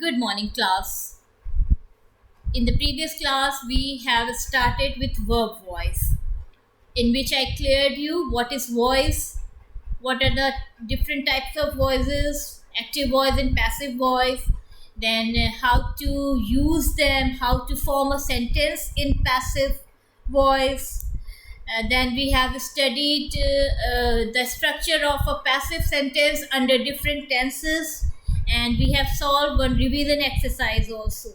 Good morning, class. In the previous class, we have started with verb voice, in which I cleared you what is voice, what are the different types of voices, active voice and passive voice, then how to use them, how to form a sentence in passive voice. Then we have studied the structure of a passive sentence under different tenses, and we have solved one revision exercise also,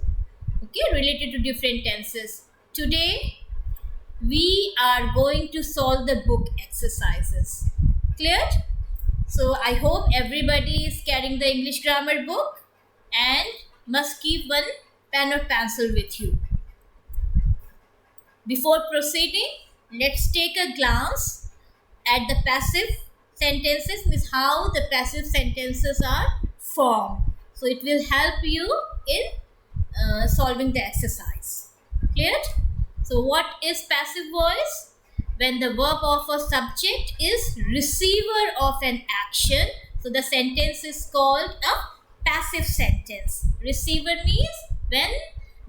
okay, related to different tenses. Today we are going to solve the book exercises. Cleared? So I hope everybody is carrying the English grammar book and must keep one pen or pencil with you. Before proceeding, let's take a glance at the passive sentences, means how the passive sentences are formed. So it will help you in solving the exercise. Clear? So what is passive voice? When the verb of a subject is receiver of an action, so the sentence is called a passive sentence. Receiver means when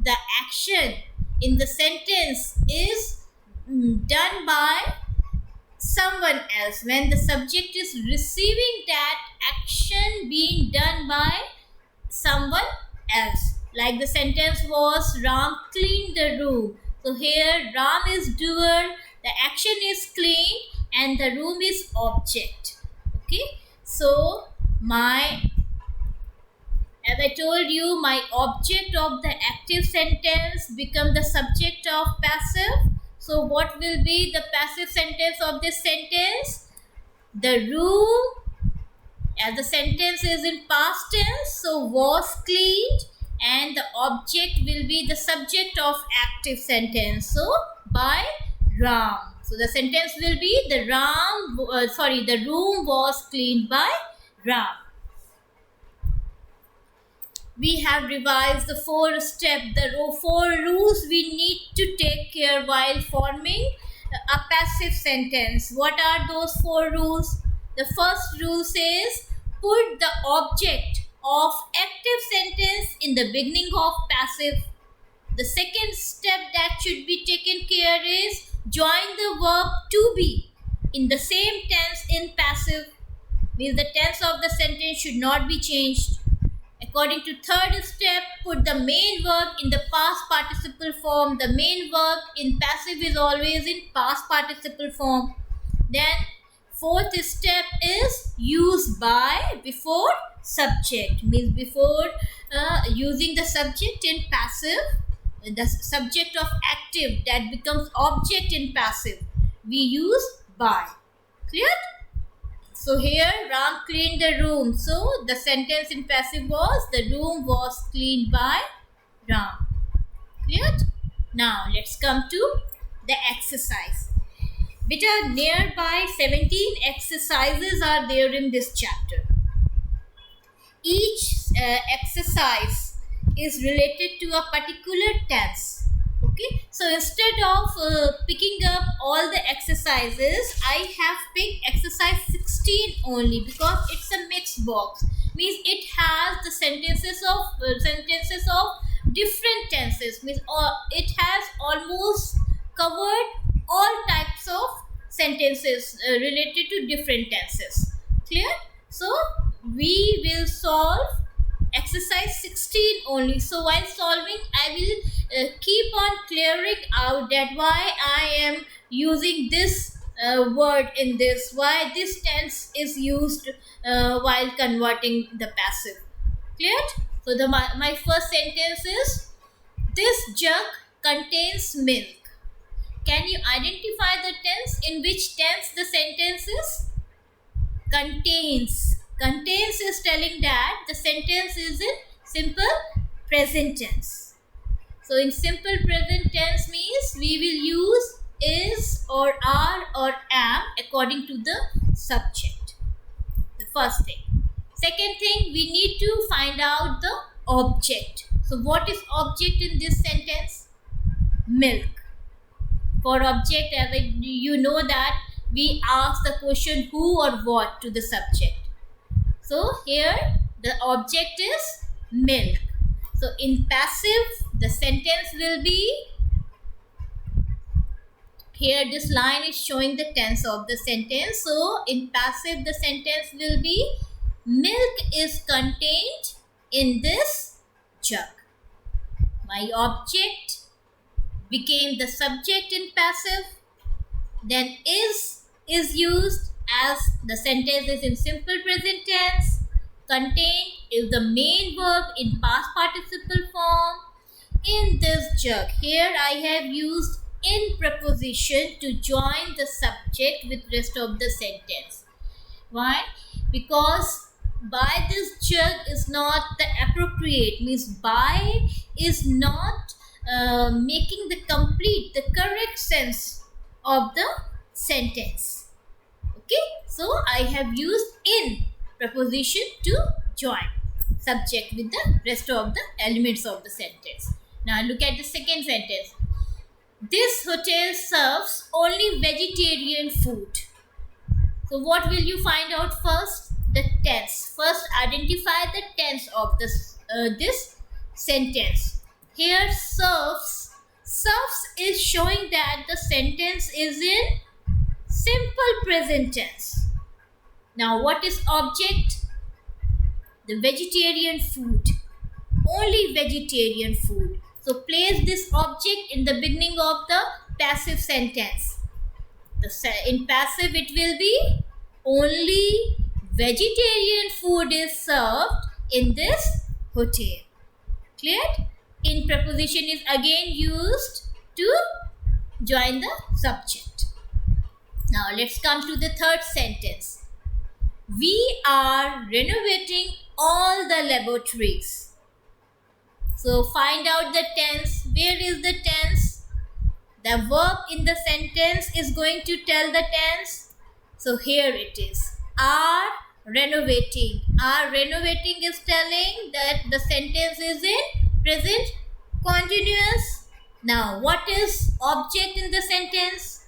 the action in the sentence is done by someone else, when the subject is receiving that action being done by someone else. Like the sentence was Ram cleaned the room. So here Ram is doer, the action is clean, and the room is object. Okay, so as I told you, my object of the active sentence become the subject of passive. So what will be the passive sentence of this sentence? The room, as the sentence is in past tense, so was cleaned, and the object will be the subject of active sentence, so by Ram. So the sentence will be the room was cleaned by Ram. We have revised the four rules we need to take care while forming a passive sentence. What are those four rules? The first rule says put the object of active sentence in the beginning of passive. The second step that should be taken care is join the verb to be in the same tense in passive, means the tense of the sentence should not be changed. According to third step, put the main verb in the past participle form. The main verb in passive is always in past participle form. Then fourth step is use by before subject, means before using the subject in passive, the subject of active that becomes object in passive, we use by. Clear? So here Ram cleaned the room. So the sentence in passive was the room was cleaned by Ram. Clear? Now let's come to the exercise. Beta, nearby 17 exercises are there in this chapter. Each exercise is related to a particular tense. Okay, so instead of picking up all the exercises, I have picked exercise 16 only because it's a mixed box, means it has the sentences of different tenses, means it has almost covered all types of sentences related to different tenses. Clear? So we will solve exercise 16 only. So while solving, I will keep on clearing out that why I am using this word in this, why this tense is used while converting the passive. Clear? So my first sentence is this jug contains milk. Can you identify the tense? In which tense the sentence is? Contains. Contains is telling that the sentence is in simple present tense. So in simple present tense means we will use is or are or am according to the subject. The first thing. Second thing, we need to find out the object. So what is object in this sentence? Milk. For object, you know that we ask the question who or what to the subject. So here the object is milk. So in passive, the sentence will be, here this line is showing the tense of the sentence. So in passive, the sentence will be, milk is contained in this jug. My object became the subject in passive. Then is used as the sentence is in simple present tense. Contained is the main verb in past participle form. In this jug, here I have used in preposition to join the subject with rest of the sentence. Why? Because by this jug is not the appropriate, means by is not making the complete, the correct sense of the sentence. Okay, so I have used in preposition to join subject with the rest of the elements of the sentence. Now look at the second sentence. This hotel serves only vegetarian food. So what will you find out first? The tense. First identify the tense of this sentence. Here serves is showing that the sentence is in simple present tense. Now what is object? The vegetarian food. Only vegetarian food. So place this object in the beginning of the passive sentence. In passive it will be, only vegetarian food is served in this hotel. Clear? In preposition is again used to join the subject. Now let's come to the third sentence. We are renovating all the laboratories. So find out the tense. Where is the tense? The verb in the sentence is going to tell the tense. So here it is. Are renovating. Are renovating is telling that the sentence is in present continuous. Now what is object in the sentence?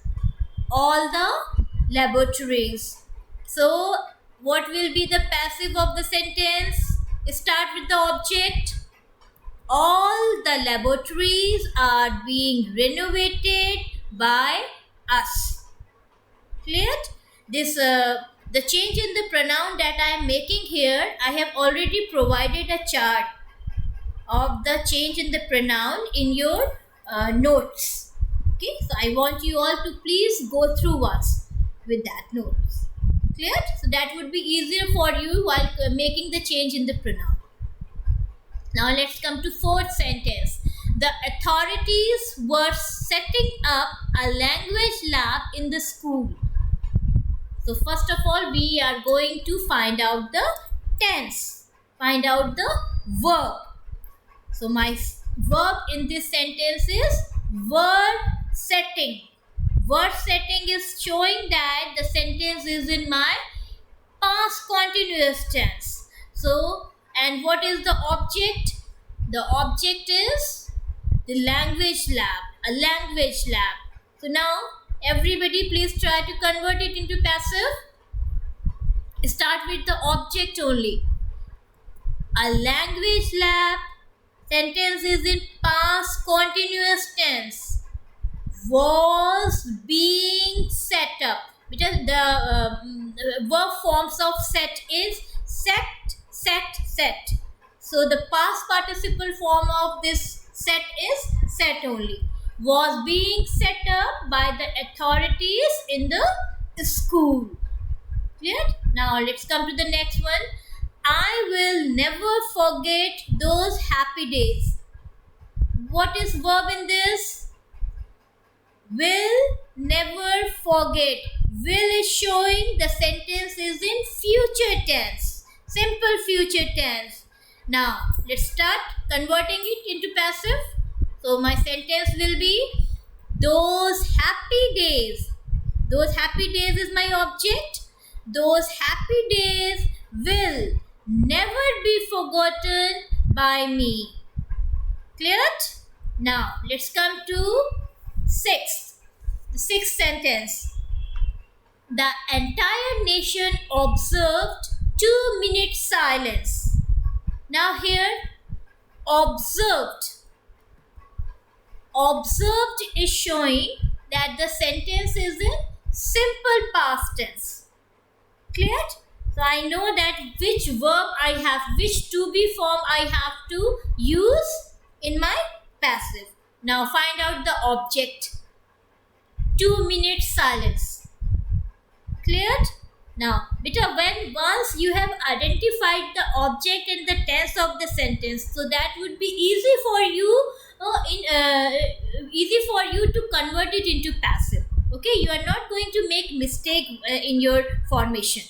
All the laboratories. So what will be the passive of the sentence? Start with the object. All the laboratories are being renovated by us. Clear? This the change in the pronoun that I am making here, I have already provided a chart of the change in the pronoun in your notes. Okay, so I want you all to please go through once with that notes. Clear? So that would be easier for you while making the change in the pronoun. Now let's come to fourth sentence. The authorities were setting up a language lab in the school. So first of all, we are going to find out the tense. Find out the verb. So my verb in this sentence is were setting. Word setting is showing that the sentence is in my past continuous tense. So, and what is the object? The object is the language lab, a language lab. So now everybody please try to convert it into passive. Start with the object only. A language lab, sentence is in past continuous tense, was being set up. Because the verb forms of set is set, set. So the past participle form of this set is set only. Was being set up by the authorities in the school. Clear? Now let's come to the next one. I will never forget those happy days. What is verb in this? Will never forget. Will is showing the sentence is in future tense. Simple future tense. Now let's start converting it into passive. So my sentence will be those happy days. Those happy days is my object. Those happy days will never be forgotten by me. Clear? Now let's come to the sixth sentence. The entire nation observed 2 minutes silence. Now here observed. Observed is showing that the sentence is in simple past tense. Clear? So I know that which verb I have, which to be form I have to use in my passive. Now find out the object. 2 minutes silence. Cleared? Now, beta, when once you have identified the object and the tense of the sentence, so that would be easy for you, to convert it into passive. Okay, you are not going to make mistake in your formation.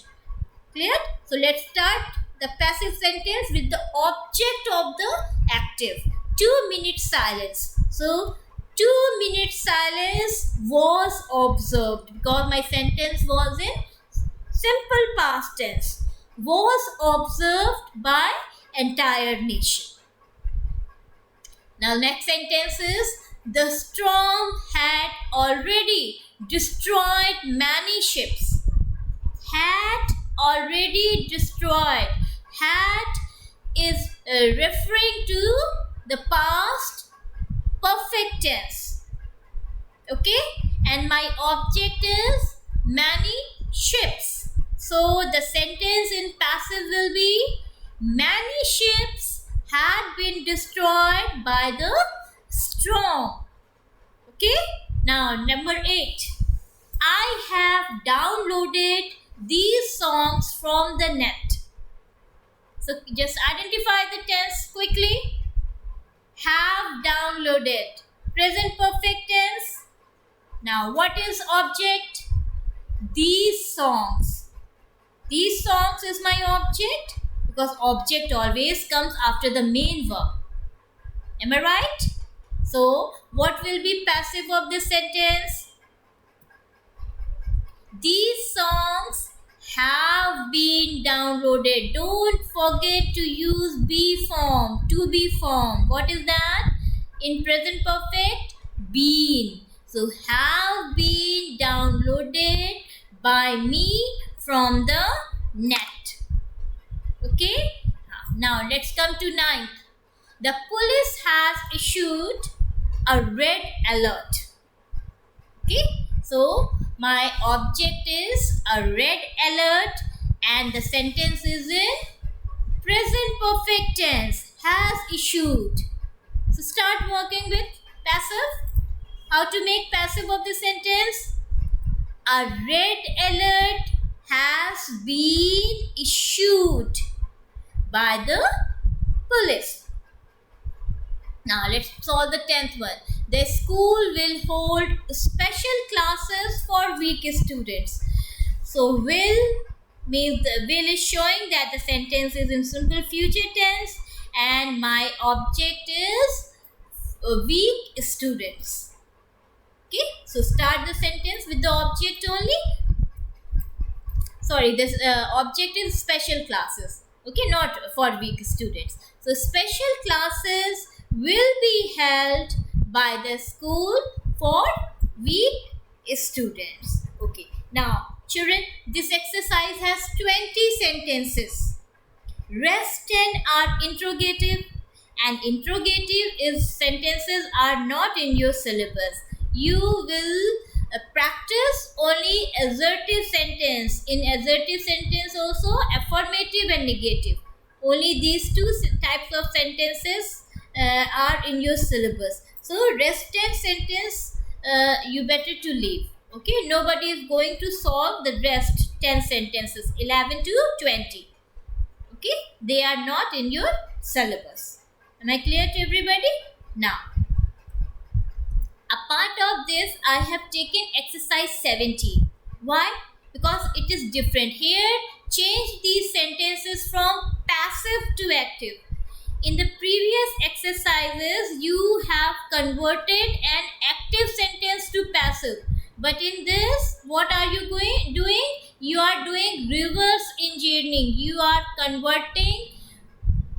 Clear? So let's start the passive sentence with the object of the active. 2 minutes silence. So 2 minutes silence was observed, because my sentence was in simple past tense. Was observed by entire nation. Now next sentence is, the storm had already destroyed many ships. Had already destroyed. Had is referring to the past perfect tense. Okay, and my object is many ships. So the sentence in passive will be, many ships had been destroyed by the storm. Okay, now number 8. I have downloaded these songs from the net. So just identify the tense quickly. Have downloaded. Present perfect tense. Now what is object? These songs. These songs is my object, because object always comes after the main verb. Am I right? So what will be passive of this sentence? These songs have been downloaded. Don't forget to use be form, to be form. What is that? In present perfect, been. So have been downloaded by me from the net. Okay. Now let's come to 9th. The police has issued a red alert. Okay. So my object is a red alert, and the sentence is in present perfect tense. Has issued. So start working with passive. How to make passive of the sentence? A red alert has been issued by the police. Now let's solve the 10th one. The school will hold special classes for weak students. So will means the will is showing that the sentence is in simple future tense, and my object is weak students. Okay, so start the sentence with the object only. Sorry, this object is special classes. Okay, not for weak students. So special classes will be held by the school for weak students. Okay, now children, this exercise has 20 sentences. Rest 10 are interrogative, and interrogative is sentences are not in your syllabus. You will practice only assertive sentence. In assertive sentence also affirmative and negative. Only these two types of sentences are in your syllabus. So rest 10 sentence you better to leave. Okay, nobody is going to solve the rest 10 sentences 11 to 20. Okay, they are not in your syllabus. Am I clear to everybody? Now, a part of this I have taken exercise 70. Why? Because it is different. Here, change these sentences from passive to active. In the previous exercises, you have converted an active sentence to passive. But in this, what are you doing? You are doing reverse engineering. You are converting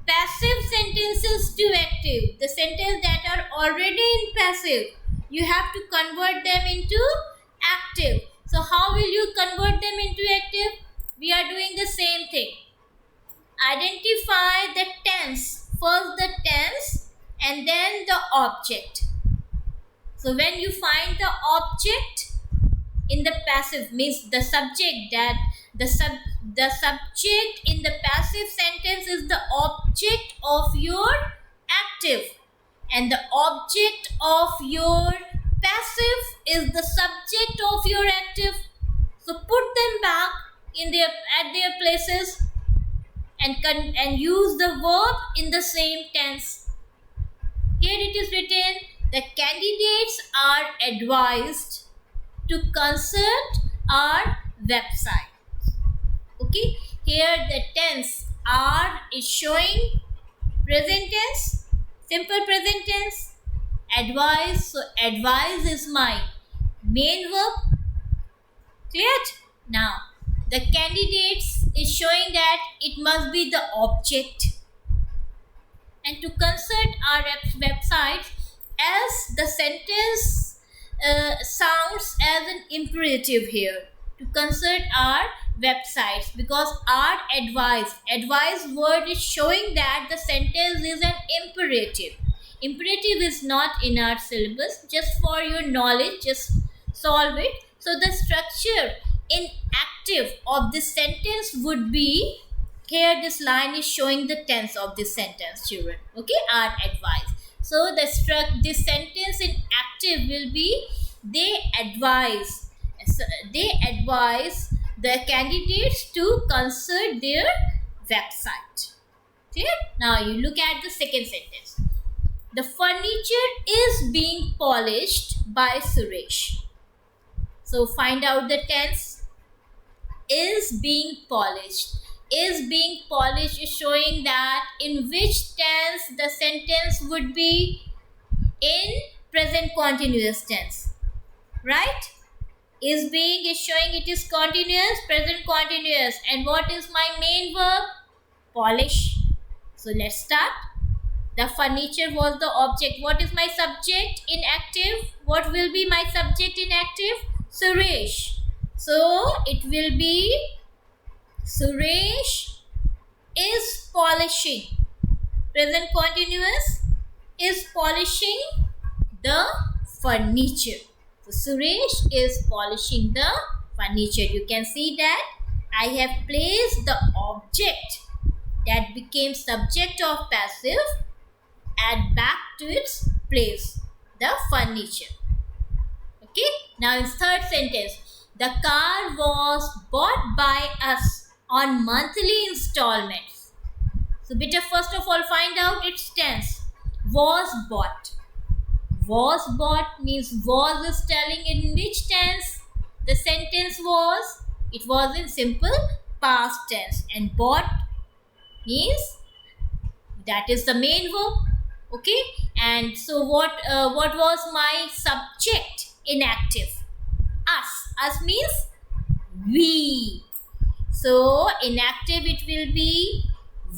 passive sentences to active. The sentences that are already in passive, you have to convert them into active. So how will you convert them into active? We are doing the same thing. Identify the tense. First the tense, and then the object. So when you find the object in the passive, means the subject, that the subject in the passive sentence is the object of your active, and the object of your passive is the subject of your active. So put them back in their at their places and use the verb in the same tense. Here it is written, the candidates are advised to consult our website. Okay, here the tense are is showing present tense, simple present tense. Advise, so advise is my main verb. Clear? Now the candidates is showing that it must be the object, and to consult our website, as the sentence sounds as an imperative here, to consult our websites, because our advice word is showing that the sentence is an imperative. Imperative is not in our syllabus, just for your knowledge, just solve it. So the structure in active of this sentence would be, here this line is showing the tense of this sentence, children. Okay, our advice. So this sentence in active will be, they advise the candidates to consult their website. Clear? Now you look at the second sentence. The furniture is being polished by Suresh. So find out the tense. Is being polished. Is being polished is showing that in which tense the sentence would be, in present continuous tense. Right? Is being is showing it is continuous, present continuous. And what is my main verb? Polish. So let's start. The furniture was the object. What is my subject in active? What will be my subject in active? Suresh. So it will be, Suresh is polishing. Present continuous, is polishing the furniture. So Suresh is polishing the furniture. You can see that I have placed the object that became subject of passive, add back to its place, the furniture. Okay, now in third sentence, the car was bought by us on monthly installments. So beta, first of all find out its tense. Was bought. Was bought means was is telling in which tense the sentence was. It was in simple past tense, and bought means that is the main verb. Okay, and so what was my subject in active? Us means we. So in active it will be,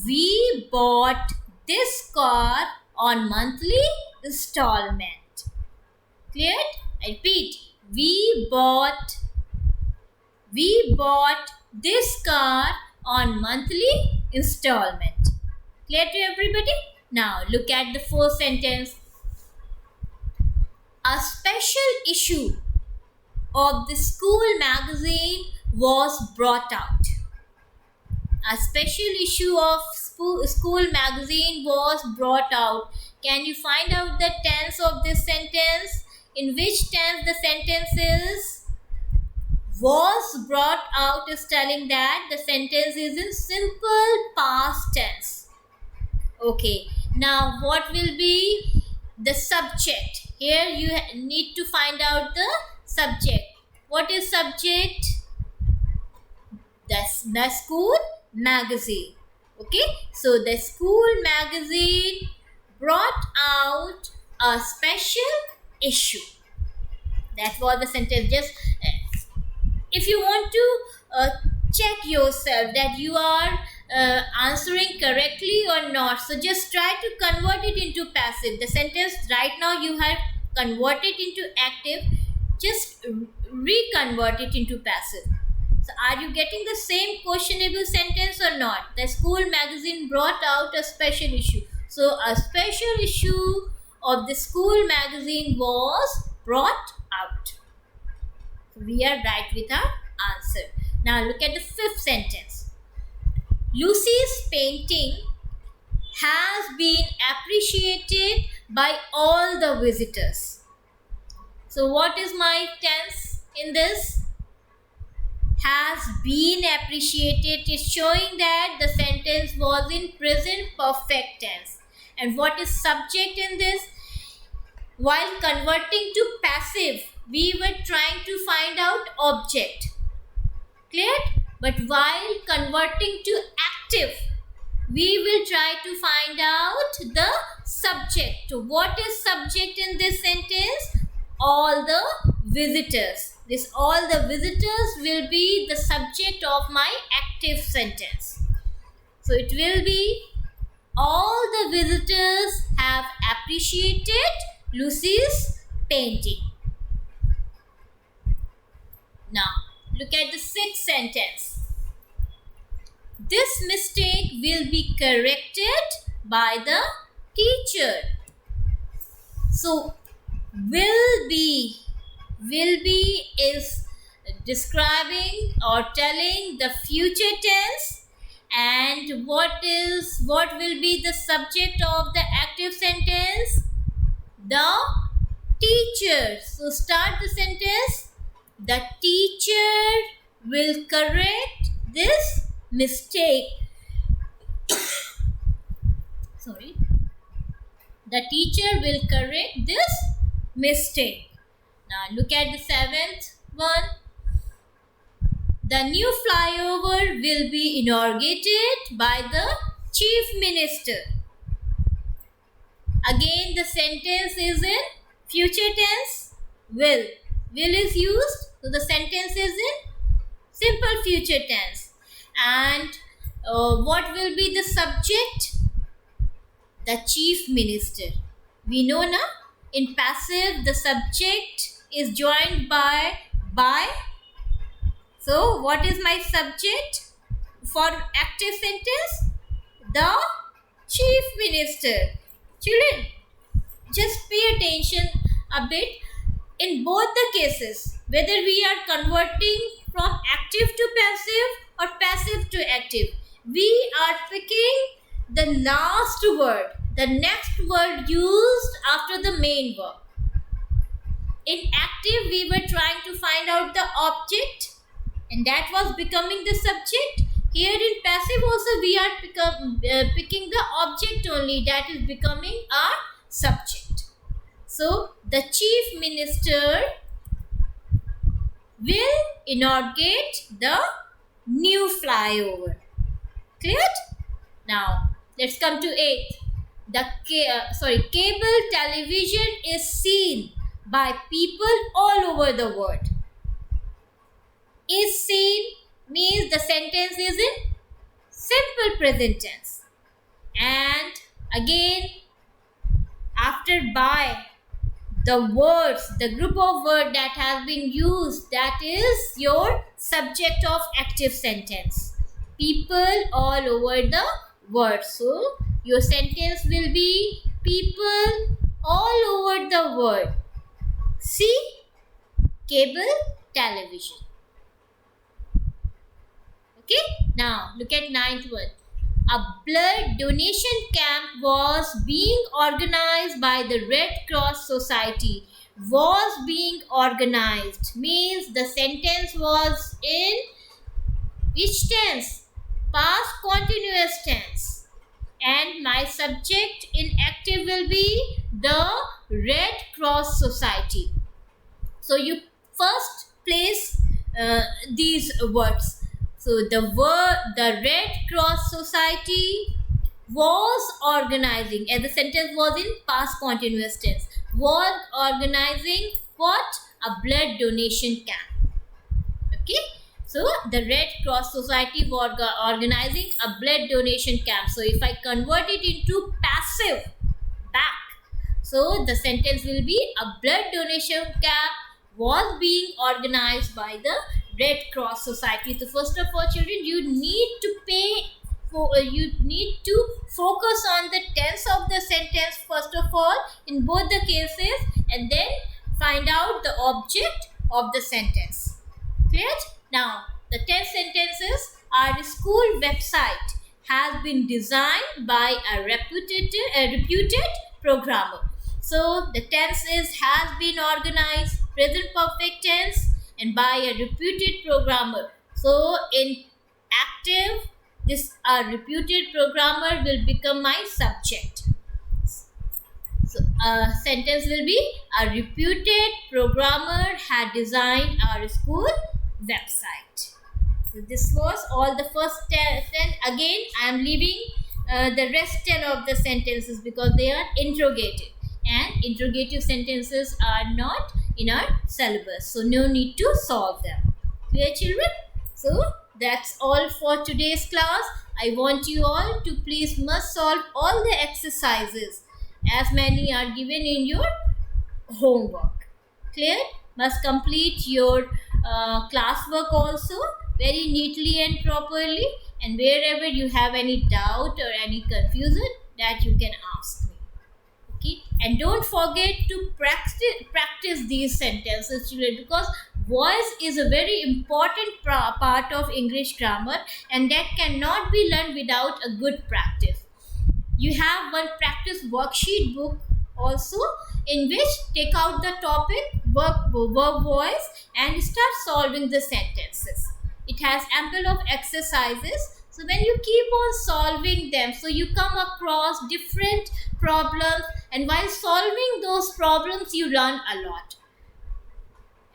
we bought this car on monthly installment. Clear? I repeat, we bought this car on monthly installment. Clear to everybody? Now look at the fourth sentence. A special issue of the school magazine was brought out. A special issue of school magazine was brought out. Can you find out the tense of this sentence? In which tense the sentence is? Was brought out is telling that the sentence is in simple past tense. Okay, now what will be the subject? Here you need to find out the subject. What is subject? The school magazine. Okay, so the school magazine brought out a special issue. That was the sentence. Just if you want to check yourself that you are answering correctly or not, so just try to convert it into passive. The sentence right now you have converted into active, just reconvert it into passive. So are you getting the same questionable sentence or not? The school magazine brought out a special issue. So a special issue of the school magazine was brought out. We are right with our answer. Now look at the fifth sentence. Lucy's painting has been appreciated by all the visitors. So what is my tense in this? Has been appreciated is showing that the sentence was in present perfect tense. And what is subject in this? While converting to passive, we were trying to find out object. Clear? But while converting to active, we will try to find out the subject. So what is subject in this sentence? All the visitors. This all the visitors will be the subject of my active sentence. So it will be all the visitors have appreciated Lucy's painting. Now look at the sixth sentence. This mistake will be corrected by the teacher. So will be is describing or telling the future tense, and what will be the subject of the active sentence? The teacher. So start the sentence. The teacher will correct this mistake. Sorry. The teacher will correct this mistake. Now look at the seventh one. The new flyover will be inaugurated by the Chief Minister. Again the sentence is in future tense. Will is used, so the sentence is in simple future tense. And what will be the subject? The Chief Minister. We know now, in passive the subject is joined by. So what is my subject for active sentence? The Chief Minister. Children, just pay attention a bit. In both the cases, whether we are converting from active to passive or passive to active, we are picking the last word, the next word used after the main verb. In active, we were trying to find out the object, and that was becoming the subject. Here in passive also we are picking the object only, that is becoming our subject. So the Chief Minister will inaugurate the new flyover. Cleared? Now let's come to 8th. The cable television is seen by people all over the world. Is seen means the sentence is in simple present tense. And again, after by, the group of words that has been used, that is your subject of active sentence. People all over the world. So your sentence will be people all over the world see cable television. Okay, now look at 9th one. A blood donation camp was being organized by the Red Cross Society. Was being organized means the sentence was in which tense? Past continuous tense. And my subject in active will be the Red Cross Society. So you first place these words. So the Red Cross Society was organizing, as the sentence was in past continuous tense, was organizing what? A blood donation camp. Okay. So the Red Cross Society was organizing a blood donation camp. So if I convert it into passive, back, so the sentence will be a blood donation camp was being organized by the Red Cross Society. So first of all, children, you need to pay you need to focus on the tense of the sentence first of all in both the cases, and then find out the object of the sentence. Clear? Now, the 10 sentences are the school website has been designed by a reputed programmer. So, the tense is has been organized, present perfect tense, and by a reputed programmer. So, in active, this a reputed programmer will become my subject. So, a sentence will be a reputed programmer had designed our school website. So, this was all the first 10. Again, I am leaving the rest 10 of the sentences because they are interrogative. And interrogative sentences are not in our syllabus. So, no need to solve them. Clear, children? So, that's all for today's class. I want you all to please must solve all the exercises as many are given in your homework. Clear? Must complete your classwork also very neatly and properly, and wherever you have any doubt or any confusion, that you can ask me. Okay, and don't forget to practice these sentences, children, because voice is a very important part of English grammar, and that cannot be learned without a good practice. You have one practice worksheet book also, in which take out the topic verb voice and start solving the sentences. It has ample of exercises, so when you keep on solving them, so you come across different problems, and while solving those problems you learn a lot.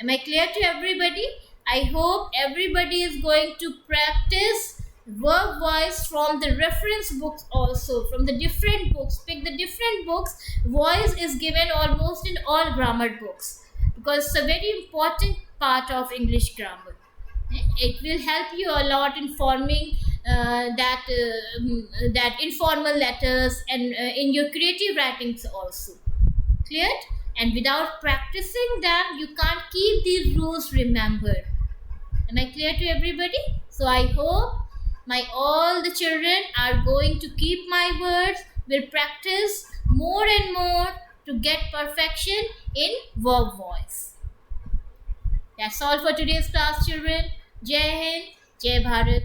Am I clear to everybody? I hope everybody is going to practice verb voice from the reference books also, from the different books. Pick the different books. Voice is given almost in all grammar books because it's a very important part of English grammar. It will help you a lot in forming that informal letters and in your creative writings also. Clear? And without practicing them, you can't keep these rules remembered. Am I clear to everybody? So I hope all the children are going to keep my words, will practice more and more to get perfection in verb voice. That's all for today's class, children. Jai Hind, Jai Bharat.